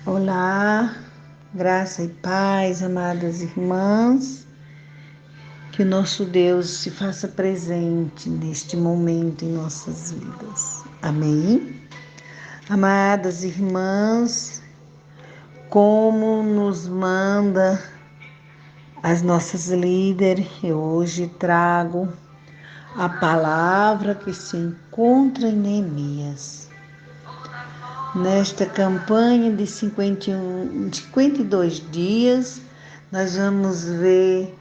Olá, graça e paz, amadas irmãs, que o nosso Deus se faça presente neste momento em nossas vidas. Amém? Amadas irmãs, como nos manda as nossas líderes, eu hoje trago a palavra que se encontra em Neemias. Nesta campanha de 52 dias, nós vamos ver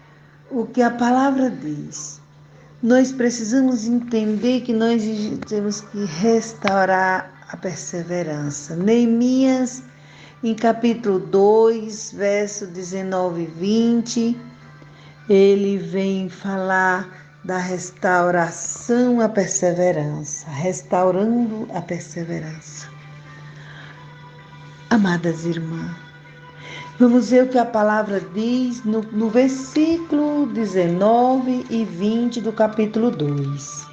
o que a palavra diz. Nós precisamos entender que nós temos que restaurar a perseverança. Neemias, em capítulo 2, verso 19 e 20, ele vem falar da restauração à perseverança, restaurando a perseverança. Amadas irmãs, vamos ver o que a palavra diz no versículo 19 e 20 do capítulo 2.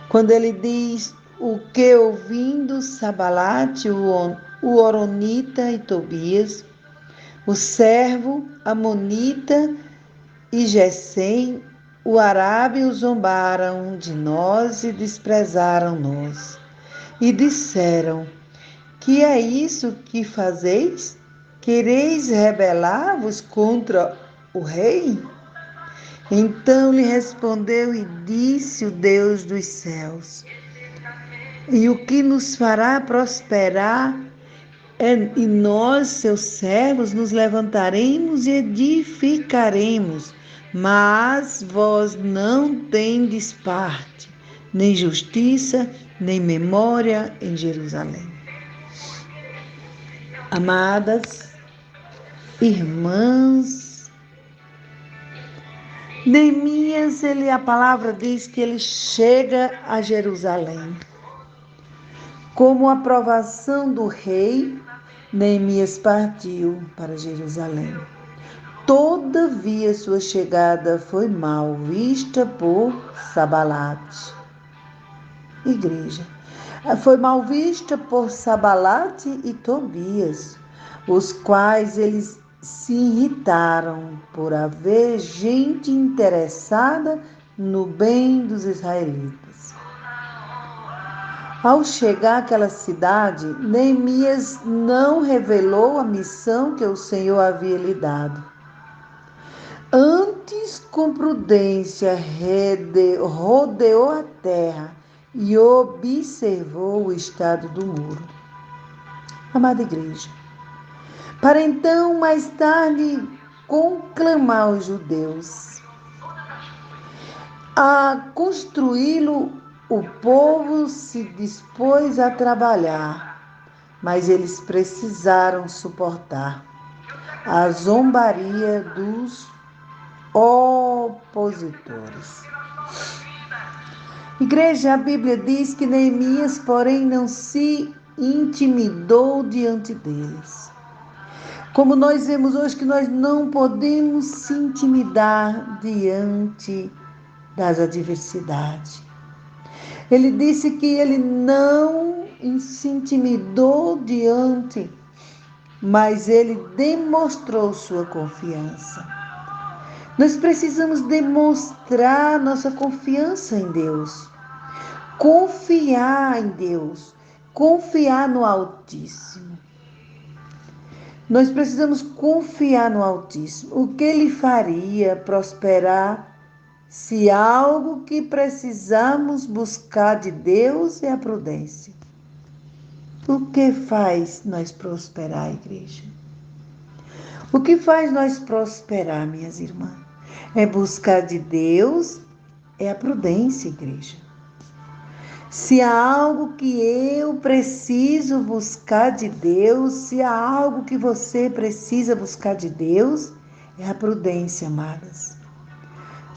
Quando ele diz: o que ouvindo Sabalate, o Horonita e Tobias, o servo Amonita e Gesem, o Arábio, zombaram de nós e desprezaram-nos. E disseram: que é isso que fazeis? Quereis rebelar-vos contra o rei? Então lhe respondeu e disse o Deus dos céus: e o que nos fará prosperar e nós, seus servos, nos levantaremos e edificaremos, mas vós não tendes parte, nem justiça, nem memória em Jerusalém. Amadas irmãs, Neemias, a palavra diz que ele chega a Jerusalém. Como aprovação do rei, Neemias partiu para Jerusalém. Todavia, sua chegada foi mal vista por Sabalate. Igreja. Foi mal vista por Sabalate e Tobias, os quais eles se irritaram por haver gente interessada no bem dos israelitas. Ao chegar àquela cidade, Neemias não revelou a missão que o Senhor havia lhe dado. Antes, com prudência, rodeou a terra e observou o estado do muro. Amada igreja, para então, mais tarde, conclamar os judeus a construí-lo, o povo se dispôs a trabalhar, mas eles precisaram suportar a zombaria dos opositores. Igreja, a Bíblia diz que Neemias, porém, não se intimidou diante deles. Como nós vemos hoje que nós não podemos se intimidar diante das adversidades. Ele disse que ele não se intimidou diante, mas ele demonstrou sua confiança. Nós precisamos demonstrar nossa confiança em Deus. Confiar em Deus. Confiar no Altíssimo. Nós precisamos confiar no Altíssimo. O que Ele faria prosperar se algo que precisamos buscar de Deus é a prudência? O que faz nós prosperar, igreja? O que faz nós prosperar, minhas irmãs? É buscar de Deus, é a prudência, igreja. Se há algo que eu preciso buscar de Deus, se há algo que você precisa buscar de Deus, é a prudência, amadas.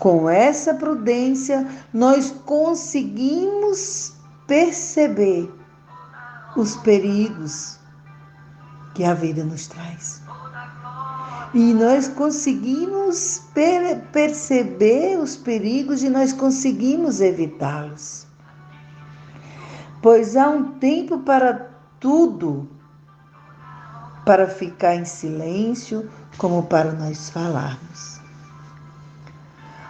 Com essa prudência, nós conseguimos perceber os perigos que a vida nos traz. E nós conseguimos perceber os perigos e nós conseguimos evitá-los. Pois há um tempo para tudo para ficar em silêncio, como para nós falarmos.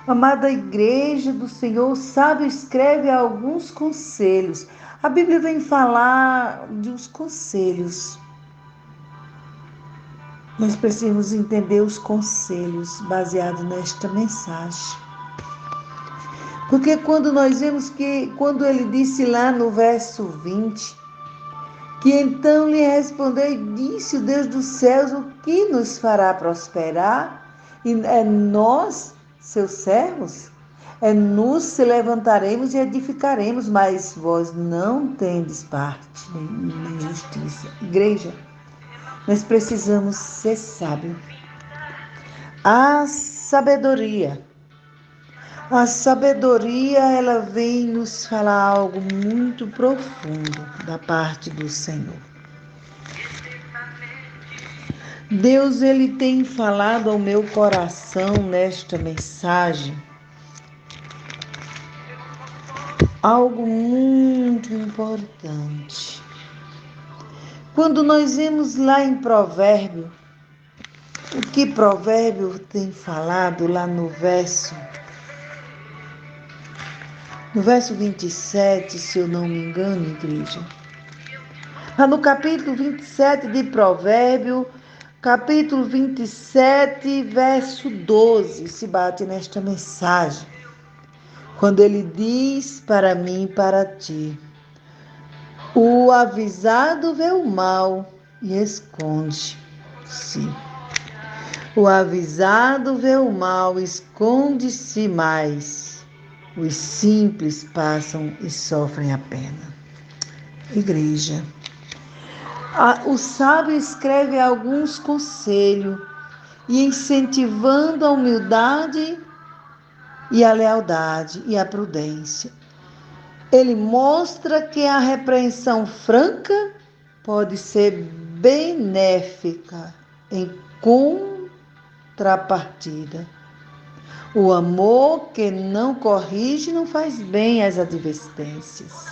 Amada Igreja do Senhor, o sábio escreve alguns conselhos. A Bíblia vem falar de uns conselhos. Nós precisamos entender os conselhos baseados nesta mensagem. Porque quando nós vemos quando ele disse lá no verso 20, que então lhe respondeu e disse o Deus dos céus, o que nos fará prosperar? E é nós, seus servos, nos se levantaremos e edificaremos, mas vós não tendes parte nem justiça. Igreja, nós precisamos ser sábios. A sabedoria, ela vem nos falar algo muito profundo da parte do Senhor. Deus, ele tem falado ao meu coração nesta mensagem algo muito importante. Quando nós vemos lá em Provérbio, o que Provérbio tem falado lá no verso 27, se eu não me engano, igreja. Lá no capítulo 27 de Provérbio, capítulo 27, verso 12, se bate nesta mensagem. Quando ele diz para mim e para ti: o avisado vê o mal e esconde-se. O avisado vê o mal e esconde-se mais. Os simples passam e sofrem a pena. Igreja, o sábio escreve alguns conselhos e incentivando a humildade e a lealdade e a prudência. Ele mostra que a repreensão franca pode ser benéfica em contrapartida. O amor que não corrige não faz bem às advertências.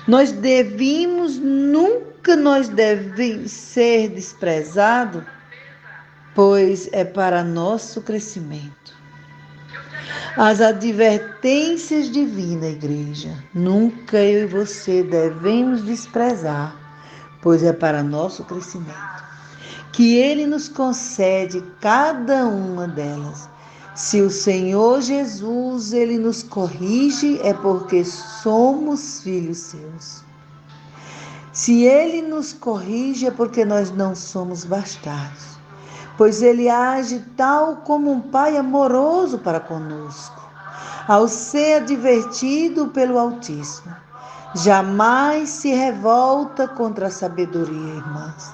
Nunca devemos ser desprezados, pois é para nosso crescimento. As advertências divinas, igreja, nunca eu e você devemos desprezar, pois é para nosso crescimento. Que Ele nos concede cada uma delas. Se o Senhor Jesus, Ele nos corrige, é porque somos filhos seus. Se Ele nos corrige, é porque nós não somos bastardos. Pois Ele age tal como um pai amoroso para conosco. Ao ser advertido pelo Altíssimo, jamais se revolta contra a sabedoria, irmãs.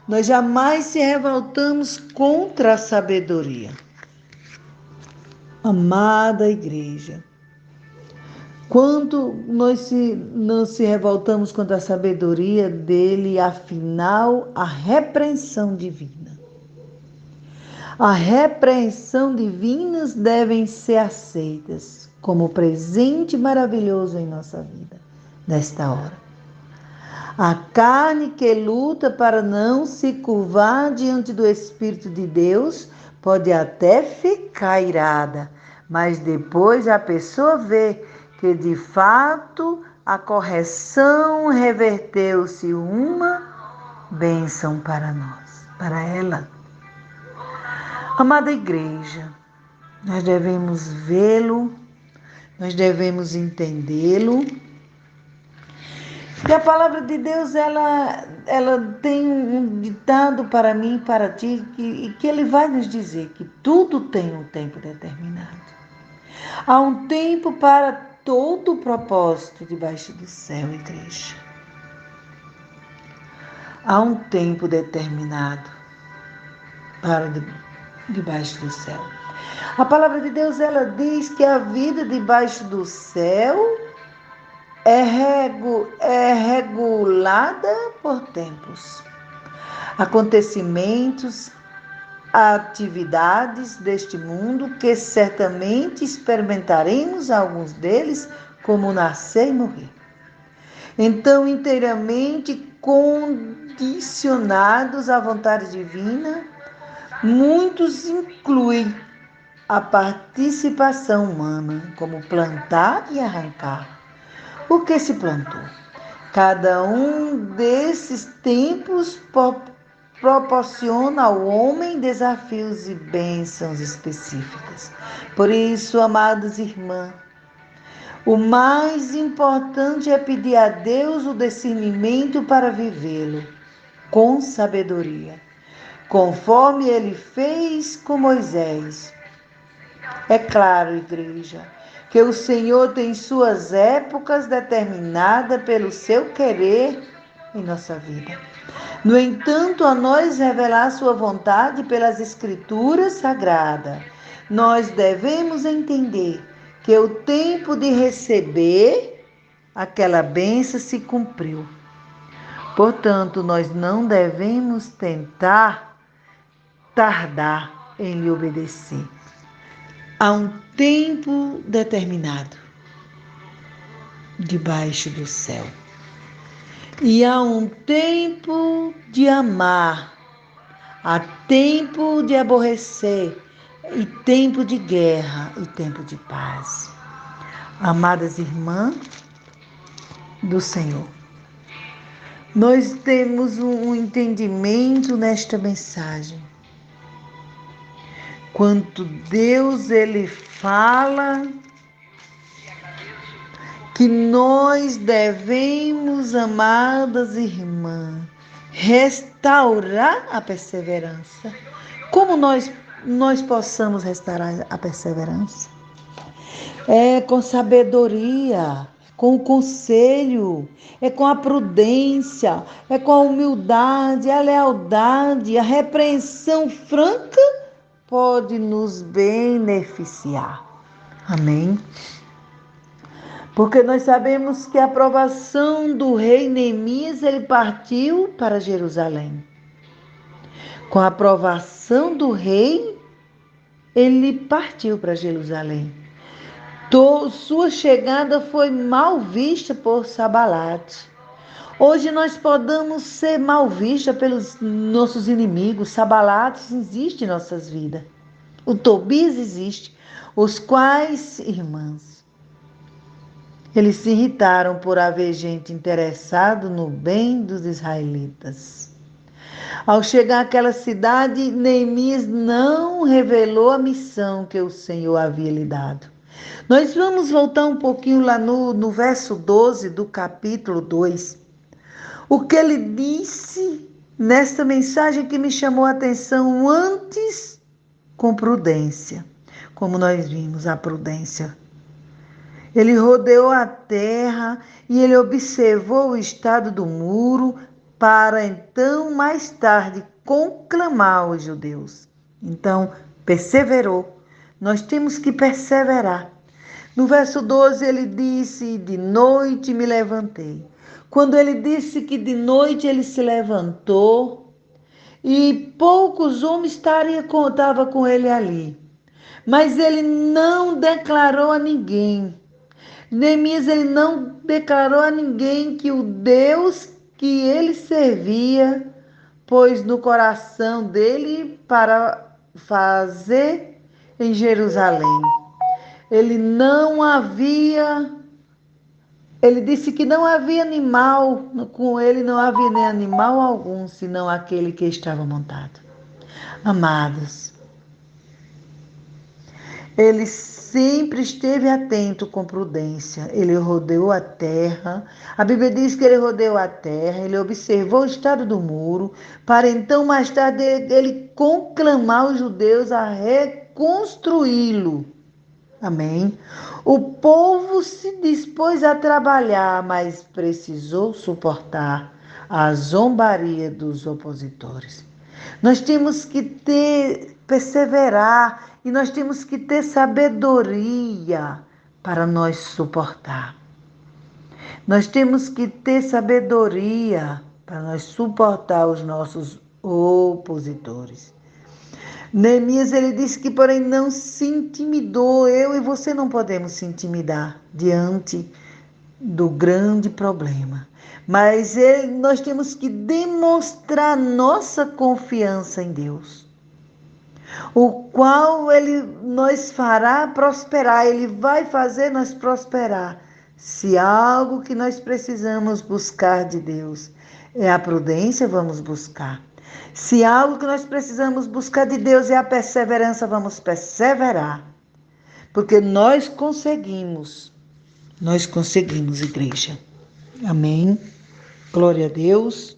Nós jamais se revoltamos contra a sabedoria. Amada igreja, quando nós não se revoltamos contra a sabedoria dele, afinal, a repreensão divina. A repreensão divinas devem ser aceitas como presente maravilhoso em nossa vida, nesta hora. A carne que luta para não se curvar diante do Espírito de Deus pode até ficar irada, mas depois a pessoa vê que de fato a correção reverteu-se uma bênção para nós, para ela. Amada igreja, nós devemos vê-lo, nós devemos entendê-lo. E a palavra de Deus, ela tem um ditado para mim e para ti, que ele vai nos dizer que tudo tem um tempo determinado. Há um tempo para todo o propósito debaixo do céu, igreja. Há um tempo determinado para debaixo do céu. A palavra de Deus, ela diz que a vida debaixo do céu é regulada por tempos, acontecimentos, atividades deste mundo que certamente experimentaremos alguns deles como nascer e morrer. Então, inteiramente condicionados à vontade divina, muitos incluem a participação humana, como plantar e arrancar. O que se plantou? Cada um desses tempos proporciona ao homem desafios e bênçãos específicas. Por isso, amadas irmãs, o mais importante é pedir a Deus o discernimento para vivê-lo com sabedoria, conforme ele fez com Moisés. É claro, igreja, que o Senhor tem suas épocas determinadas pelo seu querer em nossa vida. No entanto, a nós revelar sua vontade pelas Escrituras Sagradas, nós devemos entender que o tempo de receber aquela bênção se cumpriu. Portanto, nós não devemos tentar tardar em lhe obedecer. Há um tempo determinado debaixo do céu. E há um tempo de amar, há tempo de aborrecer, e tempo de guerra e tempo de paz. Amadas irmãs do Senhor, nós temos um entendimento nesta mensagem. Quanto Deus ele fala que nós devemos, amadas irmãs, restaurar a perseverança. Como nós possamos restaurar a perseverança? É com sabedoria, com o conselho, é com a prudência, é com a humildade, a lealdade, a repreensão franca pode nos beneficiar. Amém? Porque nós sabemos que a aprovação do rei Neemias, ele partiu para Jerusalém. Com a aprovação do rei, ele partiu para Jerusalém. Sua chegada foi mal vista por Sabalate. Hoje nós podemos ser mal vistos pelos nossos inimigos. Sabalates existem em nossas vidas. O Tobias existe. Os quais, irmãs, eles se irritaram por haver gente interessada no bem dos israelitas. Ao chegar àquela cidade, Neemias não revelou a missão que o Senhor havia lhe dado. Nós vamos voltar um pouquinho lá no verso 12 do capítulo 2. O que ele disse nesta mensagem que me chamou a atenção antes, com prudência. Como nós vimos, a prudência. Ele rodeou a terra e ele observou o estado do muro para então, mais tarde, conclamar os judeus. Então, perseverou. Nós temos que perseverar. No verso 12 ele disse, de noite me levantei. Quando ele disse que de noite ele se levantou e poucos homens estavam com ele ali. Mas ele não declarou a ninguém. Neemias ele não declarou a ninguém que o Deus que ele servia pôs no coração dele para fazer em Jerusalém. Ele disse que não havia animal, com ele não havia nem animal algum, senão aquele que estava montado. Amados, ele sempre esteve atento com prudência. Ele rodeou a terra. A Bíblia diz que ele rodeou a terra, ele observou o estado do muro, para então, mais tarde, ele conclamar os judeus a reconstruí-lo. Amém? O povo se dispôs a trabalhar, mas precisou suportar a zombaria dos opositores. Nós temos que perseverar e nós temos que ter sabedoria para nós suportar. Nós temos que ter sabedoria para nós suportar os nossos opositores. Neemias, ele disse que, porém, não se intimidou. Eu e você não podemos se intimidar diante do grande problema. Mas nós temos que demonstrar nossa confiança em Deus, o qual Ele nos fará prosperar, Ele vai fazer nós prosperar. Se algo que nós precisamos buscar de Deus é a prudência, vamos buscar. Se algo que nós precisamos buscar de Deus é a perseverança, vamos perseverar. Porque nós conseguimos, igreja. Amém? Glória a Deus.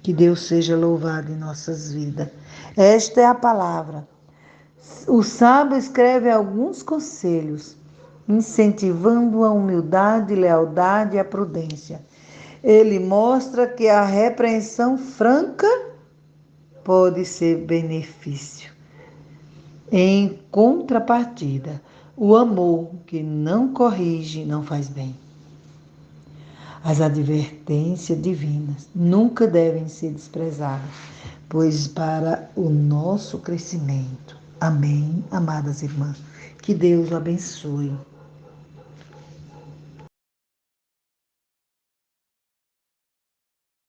Que Deus seja louvado em nossas vidas. Esta é a palavra. O sábio escreve alguns conselhos, incentivando a humildade, lealdade e a prudência. Ele mostra que a repreensão franca pode ser benefício. Em contrapartida, o amor que não corrige não faz bem. As advertências divinas nunca devem ser desprezadas, pois para o nosso crescimento. Amém, amadas irmãs. Que Deus o abençoe.